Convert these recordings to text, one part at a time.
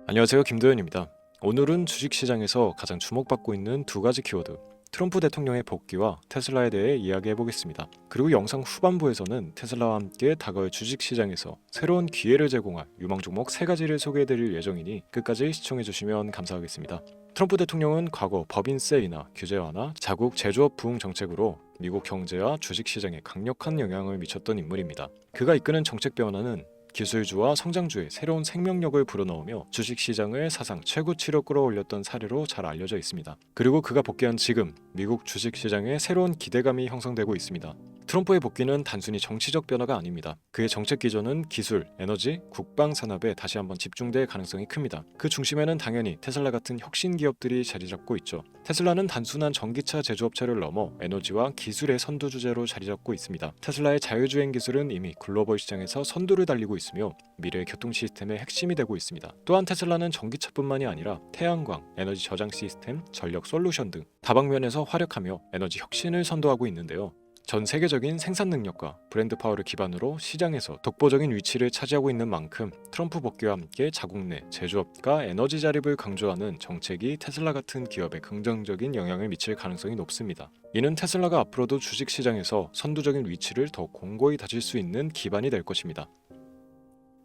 안녕하세요, 김도현입니다. 오늘은 주식시장에서 가장 주목받고 있는 두 가지 키워드, 트럼프 대통령의 복귀와 테슬라에 대해 이야기해 보겠습니다. 그리고 영상 후반부에서는 테슬라와 함께 다가올 주식시장에서 새로운 기회를 제공할 유망 종목 세 가지를 소개해 드릴 예정이니 끝까지 시청해 주시면 감사하겠습니다. 트럼프 대통령은 과거 법인세 인하, 규제 완화, 자국 제조업 부흥 정책으로 미국 경제와 주식시장에 강력한 영향을 미쳤던 인물입니다. 그가 이끄는 정책 변화는 기술주와 성장주의 새로운 생명력을 불어넣으며 주식시장을 사상 최고치로 끌어올렸던 사례로 잘 알려져 있습니다. 그리고 그가 복귀한 지금 미국 주식시장에 새로운 기대감이 형성되고 있습니다. 트럼프의 복귀는 단순히 정치적 변화가 아닙니다. 그의 정책 기조는 기술, 에너지, 국방 산업에 다시 한번 집중될 가능성이 큽니다. 그 중심에는 당연히 테슬라 같은 혁신 기업들이 자리 잡고 있죠. 테슬라는 단순한 전기차 제조업체를 넘어 에너지와 기술의 선두 주제로 자리 잡고 있습니다. 테슬라의 자율주행 기술은 이미 글로벌 시장에서 선두를 달리고 있으며 미래의 교통 시스템의 핵심이 되고 있습니다. 또한 테슬라는 전기차뿐만이 아니라 태양광, 에너지 저장 시스템, 전력 솔루션 등 다방면에서 활약하며 에너지 혁신을 선도하고 있는데요. 전 세계적인 생산 능력과 브랜드 파워를 기반으로 시장에서 독보적인 위치를 차지하고 있는 만큼 트럼프 복귀와 함께 자국 내 제조업과 에너지 자립을 강조하는 정책이 테슬라 같은 기업에 긍정적인 영향을 미칠 가능성이 높습니다. 이는 테슬라가 앞으로도 주식시장에서 선두적인 위치를 더 공고히 다질 수 있는 기반이 될 것입니다.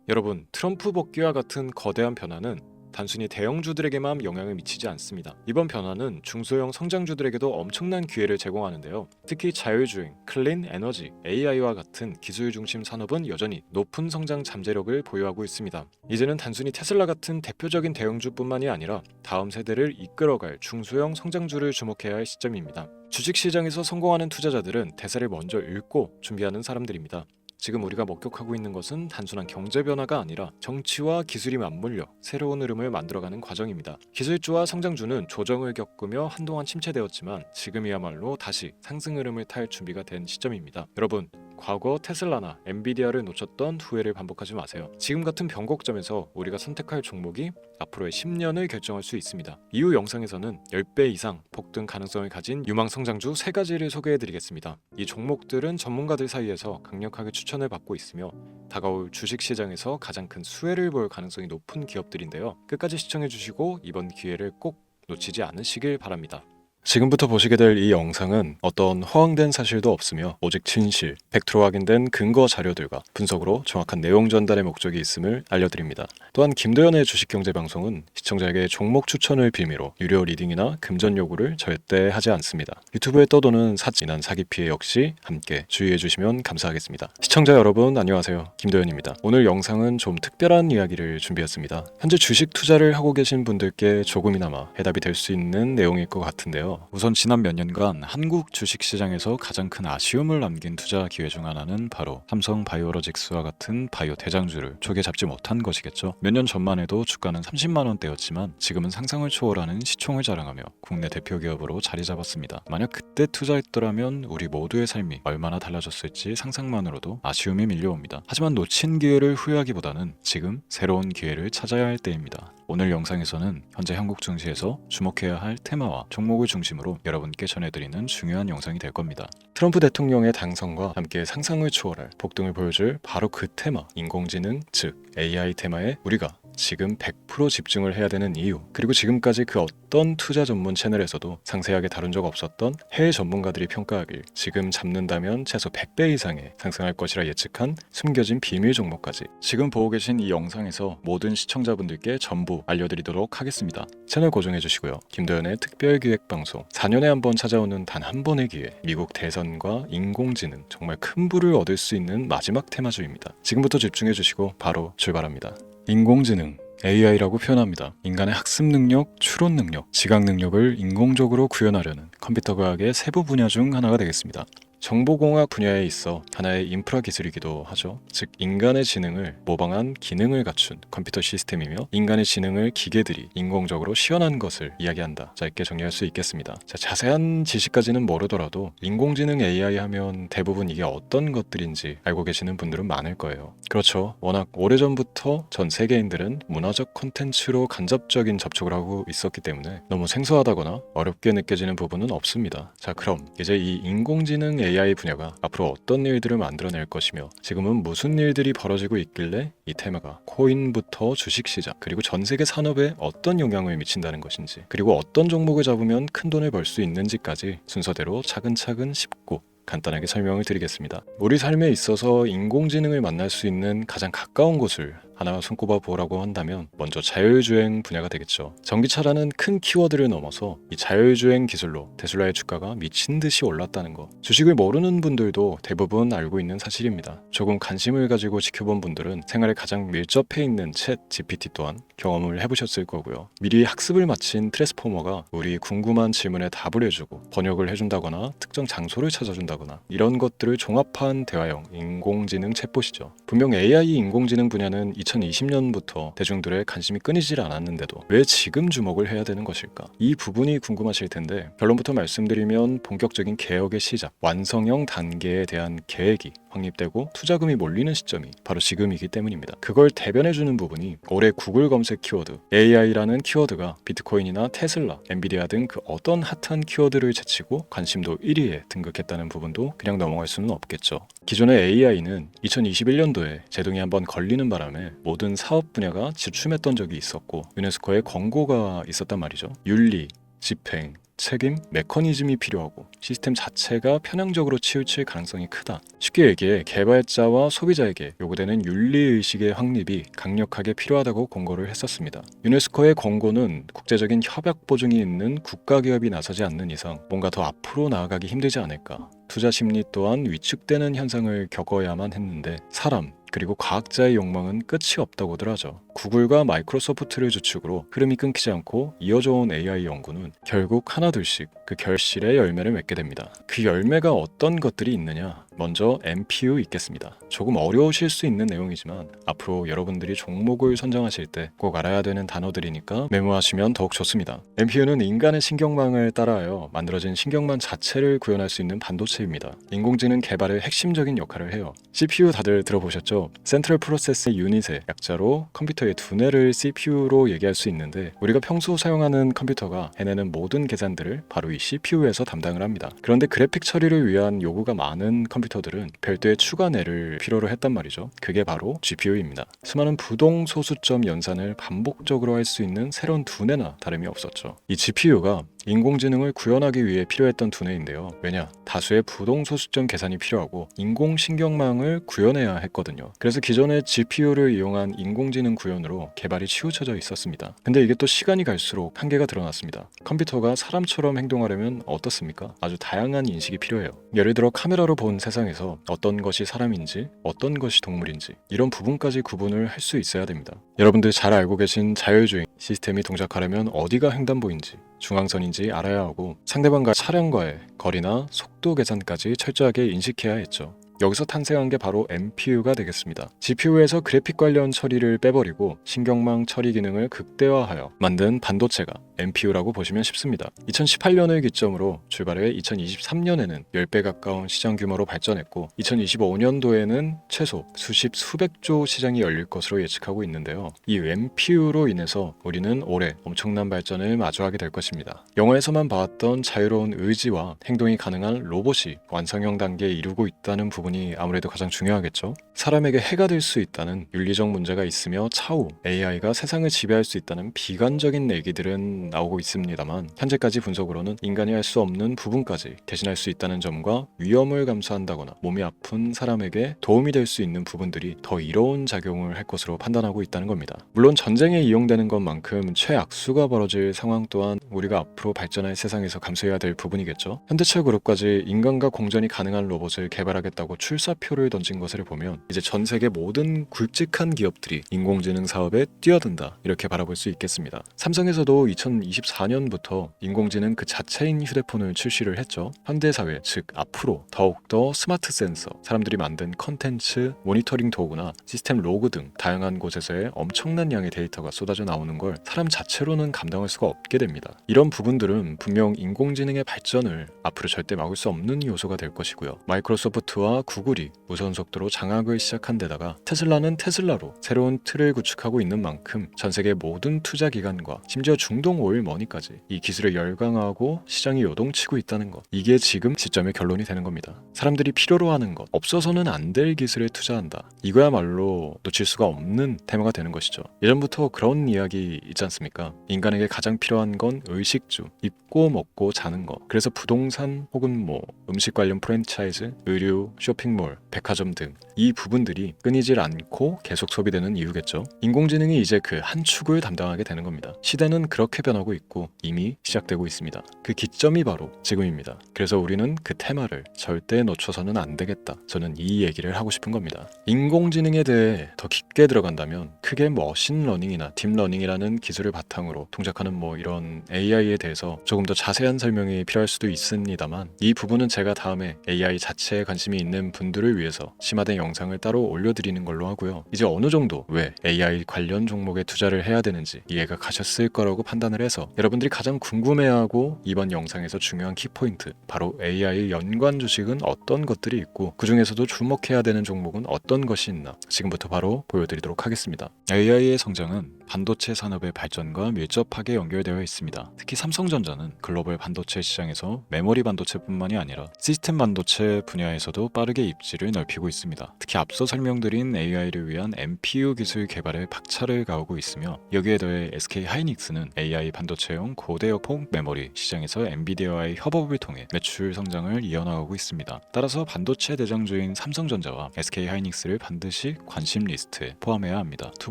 여러분, 트럼프 복귀와 같은 거대한 변화는 단순히 대형주들에게만 영향을 미치지 않습니다. 이번 변화는 중소형 성장주들에게도 엄청난 기회를 제공하는데요. 특히 자율주행, 클린 에너지, AI와 같은 기술 중심 산업은 여전히 높은 성장 잠재력을 보유하고 있습니다. 이제는 단순히 테슬라 같은 대표적인 대형주뿐만이 아니라 다음 세대를 이끌어갈 중소형 성장주를 주목해야 할 시점입니다. 주식시장에서 성공하는 투자자들은 대세를 먼저 읽고 준비하는 사람들입니다. 지금 우리가 목격하고 있는 것은 단순한 경제 변화가 아니라 정치와 기술이 맞물려 새로운 흐름을 만들어가는 과정입니다. 기술주와 성장주는 조정을 겪으며 한동안 침체되었지만 지금이야말로 다시 상승 흐름을 탈 준비가 된 시점입니다. 여러분, 과거 테슬라나 엔비디아를 놓쳤던 후회를 반복하지 마세요. 지금 같은 변곡점에서 우리가 선택할 종목이 앞으로의 10년을 결정할 수 있습니다. 이후 영상에서는 10배 이상 폭등 가능성을 가진 유망 성장주 3가지를 소개해드리겠습니다. 이 종목들은 전문가들 사이에서 강력하게 추천을 받고 있으며 다가올 주식시장에서 가장 큰 수혜를 볼 가능성이 높은 기업들인데요. 끝까지 시청해주시고 이번 기회를 꼭 놓치지 않으시길 바랍니다. 지금부터 보시게 될 이 영상은 어떤 허황된 사실도 없으며 오직 진실, 팩트로 확인된 근거 자료들과 분석으로 정확한 내용 전달의 목적이 있음을 알려드립니다. 또한 김도현의 주식경제방송은 시청자에게 종목 추천을 빌미로 유료 리딩이나 금전 요구를 절대 하지 않습니다. 유튜브에 떠도는 사진한 사기 피해 역시 함께 주의해 주시면 감사하겠습니다. 시청자 여러분 안녕하세요. 김도현입니다. 오늘 영상은 좀 특별한 이야기를 준비했습니다. 현재 주식 투자를 하고 계신 분들께 조금이나마 해답이 될 수 있는 내용일 것 같은데요. 우선 지난 몇 년간 한국 주식시장에서 가장 큰 아쉬움을 남긴 투자 기회 중 하나는 바로 삼성 바이오로직스와 같은 바이오 대장주를 초기에 잡지 못한 것이겠죠. 몇 년 전만 해도 주가는 30만 원대였지만 지금은 상상을 초월하는 시총을 자랑하며 국내 대표 기업으로 자리 잡았습니다. 만약 그때 투자했더라면 우리 모두의 삶이 얼마나 달라졌을지 상상만으로도 아쉬움이 밀려옵니다. 하지만 놓친 기회를 후회하기보다는 지금 새로운 기회를 찾아야 할 때입니다. 오늘 영상에서는 현재 한국 증시에서 주목해야 할 테마와 종목을 중심으로 여러분께 전해드리는 중요한 영상이 될 겁니다. 트럼프 대통령의 당선과 함께 상상을 초월할 폭등을 보여줄 바로 그 테마, 인공지능, 즉 AI 테마에 우리가 지금 100% 집중을 해야 되는 이유, 그리고 지금까지 그 어떤 투자 전문 채널에서도 상세하게 다룬 적 없었던 해외 전문가들이 평가하길 지금 잡는다면 최소 100배 이상의 상승할 것이라 예측한 숨겨진 비밀 종목까지 지금 보고 계신 이 영상에서 모든 시청자분들께 전부 알려드리도록 하겠습니다. 채널 고정해 주시고요. 김도현의 특별기획방송 4년에 한 번 찾아오는 단 한 번의 기회, 미국 대선과 인공지능, 정말 큰 부를 얻을 수 있는 마지막 테마주입니다. 지금부터 집중해 주시고 바로 출발합니다. 인공지능, AI라고 표현합니다. 인간의 학습 능력, 추론 능력, 지각 능력을 인공적으로 구현하려는 컴퓨터 과학의 세부 분야 중 하나가 되겠습니다. 정보공학 분야에 있어 하나의 인프라 기술이기도 하죠. 즉 인간의 지능을 모방한 기능을 갖춘 컴퓨터 시스템이며 인간의 지능을 기계들이 인공적으로 시연한 것을 이야기한다. 짧게 정리할 수 있겠습니다. 자세한 지식까지는 모르더라도 인공지능 AI 하면 대부분 이게 어떤 것들인지 알고 계시는 분들은 많을 거예요. 그렇죠. 워낙 오래전부터 전 세계인들은 문화적 콘텐츠로 간접적인 접촉을 하고 있었기 때문에 너무 생소하다거나 어렵게 느껴지는 부분은 없습니다. 자, 그럼 이제 이 인공지능 AI 분야가 앞으로 어떤 일들을 만들어낼 것이며 지금은 무슨 일들이 벌어지고 있길래 이 테마가 코인부터 주식시장 그리고 전 세계 산업에 어떤 영향을 미친다는 것인지, 그리고 어떤 종목을 잡으면 큰 돈을 벌 수 있는지까지 순서대로 차근차근 쉽고 간단하게 설명을 드리겠습니다. 우리 삶에 있어서 인공지능을 만날 수 있는 가장 가까운 곳을 하나 손꼽아 보라고 한다면 먼저 자율주행 분야가 되겠죠. 전기차라는 큰 키워드를 넘어서 이 자율주행 기술로 테슬라의 주가가 미친 듯이 올랐다는 거, 주식을 모르는 분들도 대부분 알고 있는 사실입니다. 조금 관심을 가지고 지켜본 분들은 생활에 가장 밀접해 있는 챗 GPT 또한 경험을 해보셨을 거고요. 미리 학습을 마친 트랜스포머가 우리 궁금한 질문에 답을 해주고 번역을 해준다거나 특정 장소를 찾아준다거나 이런 것들을 종합한 대화형 인공지능 챗봇이죠. 분명 AI 인공지능 분야는 2020년부터 대중들의 관심이 끊이질 않았는데도 왜 지금 주목을 해야 되는 것일까? 이 부분이 궁금하실 텐데, 결론부터 말씀드리면 본격적인 개혁의 시작, 완성형 단계에 대한 계획이 확립되고 투자금이 몰리는 시점이 바로 지금이기 때문입니다. 그걸 대변해주는 부분이 올해 구글 검색 키워드 AI라는 키워드가 비트코인이나 테슬라, 엔비디아 등 그 어떤 핫한 키워드를 제치고 관심도 1위에 등극했다는 부분도 그냥 넘어갈 수는 없겠죠. 기존의 AI는 2021년도에 제동이 한번 걸리는 바람에 모든 사업 분야가 주춤했던 적이 있었고 유네스코의 권고가 있었단 말이죠. 윤리, 집행, 책임, 메커니즘이 필요하고 시스템 자체가 편향적으로 치우칠 가능성이 크다. 쉽게 얘기해 개발자와 소비자에게 요구되는 윤리의식의 확립이 강력하게 필요하다고 권고를 했었습니다. 유네스코의 권고는 국제적인 협약 보증이 있는 국가기업이 나서지 않는 이상 뭔가 더 앞으로 나아가기 힘들지 않을까. 투자 심리 또한 위축되는 현상을 겪어야만 했는데 사람, 그리고 과학자의 욕망은 끝이 없다고들 하죠. 구글과 마이크로소프트를 주축으로 흐름이 끊기지 않고 이어져 온 AI 연구는 결국 하나둘씩 그 결실의 열매를 맺게 됩니다. 그 열매가 어떤 것들이 있느냐? 먼저 NPU 있겠습니다. 조금 어려우실 수 있는 내용이지만 앞으로 여러분들이 종목을 선정하실 때 꼭 알아야 되는 단어들이니까 메모하시면 더욱 좋습니다. NPU는 인간의 신경망을 따라하여 만들어진 신경망 자체를 구현할 수 있는 반도체입니다. 인공지능 개발의 핵심적인 역할을 해요. CPU 다들 들어보셨죠? 센트럴 프로세스 유닛의 약자로 컴퓨터의 두뇌를 CPU로 얘기할 수 있는데, 우리가 평소 사용하는 컴퓨터가 해내는 모든 계산들을 바로 이 CPU에서 담당을 합니다. 그런데 그래픽 처리를 위한 요구가 많은 컴퓨터들은 별도의 추가뇌를 필요로 했단 말이죠. 그게 바로 GPU입니다. 수많은 부동 소수점 연산을 반복적으로 할 수 있는 새로운 두뇌나 다름이 없었죠. 이 GPU가 인공지능을 구현하기 위해 필요했던 두뇌인데요. 왜냐? 다수의 부동 소수점 계산이 필요하고 인공신경망을 구현해야 했거든요. 그래서 기존의 GPU를 이용한 인공지능 구현으로 개발이 치우쳐져 있었습니다. 근데 이게 또 시간이 갈수록 한계가 드러났습니다. 컴퓨터가 사람처럼 행동하려면 어떻습니까? 아주 다양한 인식이 필요해요. 예를 들어 카메라로 본 세상에서 어떤 것이 사람인지 어떤 것이 동물인지 이런 부분까지 구분을 할 수 있어야 됩니다. 여러분들 잘 알고 계신 자율주행 시스템이 동작하려면 어디가 횡단보인지 중앙선인지 알아야 하고 상대방과 차량과의 거리나 속도 계산까지 철저하게 인식해야 했죠. 여기서 탄생한 게 바로 NPU가 되겠습니다. GPU에서 그래픽 관련 처리를 빼버리고 신경망 처리 기능을 극대화하여 만든 반도체가 NPU라고 보시면 쉽습니다. 2018년을 기점으로 출발해 2023년에는 10배 가까운 시장 규모로 발전했고 2025년도에는 최소 수백조 시장이 열릴 것으로 예측하고 있는데요. 이 NPU로 인해서 우리는 올해 엄청난 발전을 마주하게 될 것입니다. 영화에서만 봐왔던 자유로운 의지와 행동이 가능한 로봇이 완성형 단계에 이르고 있다는 부분이 아무래도 가장 중요하겠죠. 사람에게 해가 될 수 있다는 윤리적 문제가 있으며 차후 AI가 세상을 지배할 수 있다는 비관적인 얘기들은 나오고 있습니다만 현재까지 분석으로는 인간이 할 수 없는 부분까지 대신할 수 있다는 점과 위험을 감수한다거나 몸이 아픈 사람에게 도움이 될 수 있는 부분들이 더 이로운 작용을 할 것으로 판단하고 있다는 겁니다. 물론 전쟁에 이용되는 것만큼 최악수가 벌어질 상황 또한 우리가 앞으로 발전할 세상에서 감수해야 될 부분이겠죠. 현대차 그룹까지 인간과 공전이 가능한 로봇을 개발하겠다고 출사표를 던진 것을 보면 이제 전 세계 모든 굵직한 기업들이 인공지능 사업에 뛰어든다 이렇게 바라볼 수 있겠습니다. 삼성에서도 2024년부터 인공지능 그 자체인 휴대폰을 출시를 했죠. 현대사회 즉 앞으로 더욱더 스마트 센서, 사람들이 만든 컨텐츠, 모니터링 도구나 시스템 로그 등 다양한 곳에서의 엄청난 양의 데이터가 쏟아져 나오는 걸 사람 자체로는 감당할 수가 없게 됩니다. 이런 부분들은 분명 인공지능의 발전을 앞으로 절대 막을 수 없는 요소가 될 것이고요. 마이크로소프트와 구글이 무선 속도로 장악을 시작한 데다가 테슬라는 테슬라로 새로운 틀을 구축하고 있는 만큼 전 세계 모든 투자 기관과 심지어 중동 오일 머니까지 이 기술에 열광하고 시장이 요동치고 있다는 것, 이게 지금 시점의 결론이 되는 겁니다. 사람들이 필요로 하는 것, 없어서는 안 될 기술에 투자한다, 이거야말로 놓칠 수가 없는 테마가 되는 것이죠. 예전부터 그런 이야기 있지 않습니까? 인간에게 가장 필요한 건 의식주, 입고 먹고 자는 거. 그래서 부동산 혹은 음식 관련 프랜차이즈, 의류, 쇼핑몰, 백화점 등 이 부분들이 끊이질 않고 계속 소비되는 이유겠죠. 인공지능이 이제 그 한 축을 담당하게 되는 겁니다. 시대는 그렇게 변하고 있고 이미 시작되고 있습니다. 그 기점이 바로 지금입니다. 그래서 우리는 그 테마를 절대 놓쳐서는 안 되겠다, 저는 이 얘기를 하고 싶은 겁니다. 인공지능에 대해 더 깊게 들어간다면 크게 머신러닝이나 딥러닝이라는 기술을 바탕으로 동작하는 이런 AI에 대해서 조금 더 자세한 설명이 필요할 수도 있습니다만, 이 부분은 제가 다음에 AI 자체에 관심이 있는 분들을 위해서 심화된 영상을 따로 올려드리는 걸로 하고요. 이제 어느 정도 왜 AI 관련 종목에 투자를 해야 되는지 이해가 가셨을 거라고 판단을 해서 여러분들이 가장 궁금해하고 이번 영상에서 중요한 키포인트, 바로 AI 연관 주식은 어떤 것들이 있고 그 중에서도 주목해야 되는 종목은 어떤 것이 있나 지금부터 바로 보여드리도록 하겠습니다. AI의 성장은 반도체 산업의 발전과 밀접하게 연결되어 있습니다. 특히 삼성전자는 글로벌 반도체 시장에서 메모리 반도체뿐만이 아니라 시스템 반도체 분야에서도 빠르게 입지를 넓히고 있습니다. 특히 앞서 설명드린 AI를 위한 NPU 기술 개발에 박차를 가하고 있으며, 여기에 더해 SK 하이닉스는 AI 반도체용 고대역폭 메모리 시장에서 엔비디아와의 협업을 통해 매출 성장을 이어나가고 있습니다. 따라서 반도체 대장주인 삼성전자와 SK 하이닉스를 반드시 관심 리스트에 포함해야 합니다. 두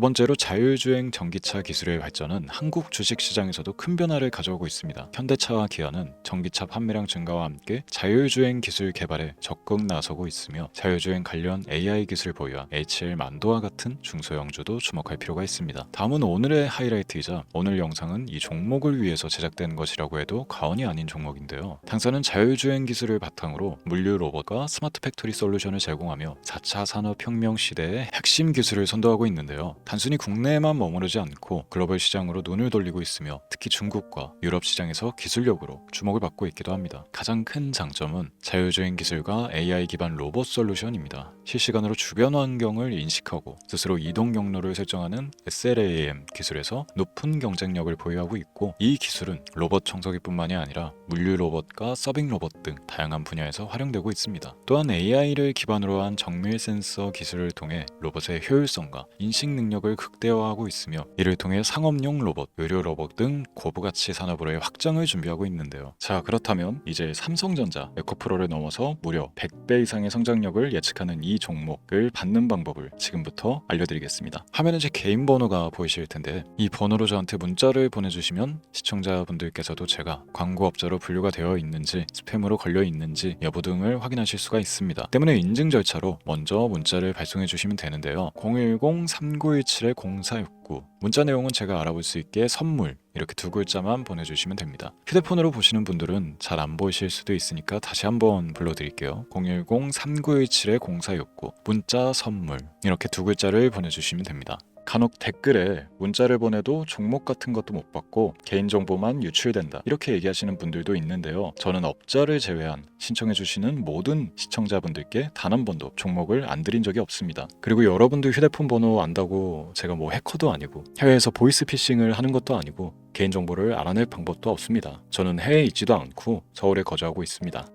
번째로 자율주행 전기차 기술의 발전은 한국 주식시장에서도 큰 변화를 가져오고 있습니다. 현대차와 기아는 전기차 판매량 증가와 함께 자율주행 기술 개발에 적극 나서고 있으며, 자율주행 관련 AI 기술 보유한 HL 만도와 같은 중소형주도 주목할 필요가 있습니다. 다음은 오늘의 하이라이트이자 오늘 영상은 이 종목을 위해서 제작된 것이라고 해도 과언이 아닌 종목인데요. 당사는 자율주행 기술을 바탕으로 물류 로봇과 스마트 팩토리 솔루션을 제공하며 4차 산업혁명 시대의 핵심 기술을 선도하고 있는데요. 단순히 국내에만 머무르지 않고 글로벌 시장으로 눈을 돌리고 있으며, 특히 중국과 유럽 시장에서 기술력으로 주목을 받고 있기도 합니다. 가장 큰 장점은 자율주행 기술과 AI 기반 로봇 솔루션입니다. 실시간으로 주변 환경을 인식하고 스스로 이동 경로를 설정하는 SLAM 기술에서 높은 경쟁력을 보유하고 있고, 이 기술은 로봇 청소기뿐만이 아니라 물류 로봇과 서빙 로봇 등 다양한 분야에서 활용되고 있습니다. 또한 AI를 기반으로 한 정밀 센서 기술을 통해 로봇의 효율성과 인식 능력을 극대화하고 있으며, 이를 통해 상업용 로봇, 의료 로봇 등 고부가치 산업으로의 확장을 준비하고 있는데요. 자, 그렇다면 이제 삼성전자 에코프로를 넘어서 무려 100배 이상의 성장력을 예측하는 이 종목을 받는 방법을 지금부터 알려드리겠습니다. 화면에 제 개인 번호가 보이실 텐데, 이 번호로 저한테 문자를 보내주시면 시청자분들께서도 제가 광고업자로 분류가 되어 있는지, 스팸으로 걸려 있는지 여부 등을 확인하실 수가 있습니다. 때문에 인증 절차로 먼저 문자를 발송해 주시면 되는데요. 010-3917-0469, 문자 내용은 제가 알아볼 수 있게 선물, 이렇게 두 글자만 보내주시면 됩니다. 휴대폰으로 보시는 분들은 잘 안 보이실 수도 있으니까 다시 한번 불러드릴게요. 010-3917-0469, 문자 선물, 이렇게 두 글자를 보내주시면 됩니다. 간혹 댓글에 문자를 보내도 종목 같은 것도 못 받고 개인정보만 유출된다, 이렇게 얘기하시는 분들도 있는데요. 저는 업자를 제외한 신청해주시는 모든 시청자분들께 단 한 번도 종목을 안 드린 적이 없습니다. 그리고 여러분들 휴대폰 번호 안다고 제가 해커도 아니고 해외에서 보이스피싱을 하는 것도 아니고 개인정보를 알아낼 방법도 없습니다. 저는 해외에 있지도 않고 서울에 거주하고 있습니다.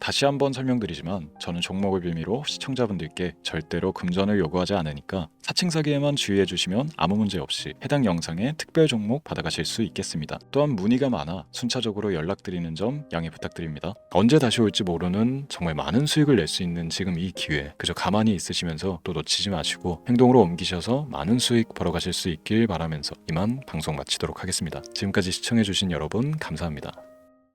다시 한번 설명드리지만 저는 종목을 빌미로 시청자분들께 절대로 금전을 요구하지 않으니까 사칭 사기에만 주의해 주시면 아무 문제 없이 해당 영상에 특별 종목 받아가실 수 있겠습니다. 또한 문의가 많아 순차적으로 연락드리는 점 양해 부탁드립니다. 언제 다시 올지 모르는 정말 많은 수익을 낼 수 있는 지금 이 기회, 그저 가만히 있으시면서 또 놓치지 마시고 행동으로 옮기셔서 많은 수익 벌어가실 수 있길 바라면서 이만 방송 마치도록 하겠습니다. 지금까지 시청해 주신 여러분 감사합니다.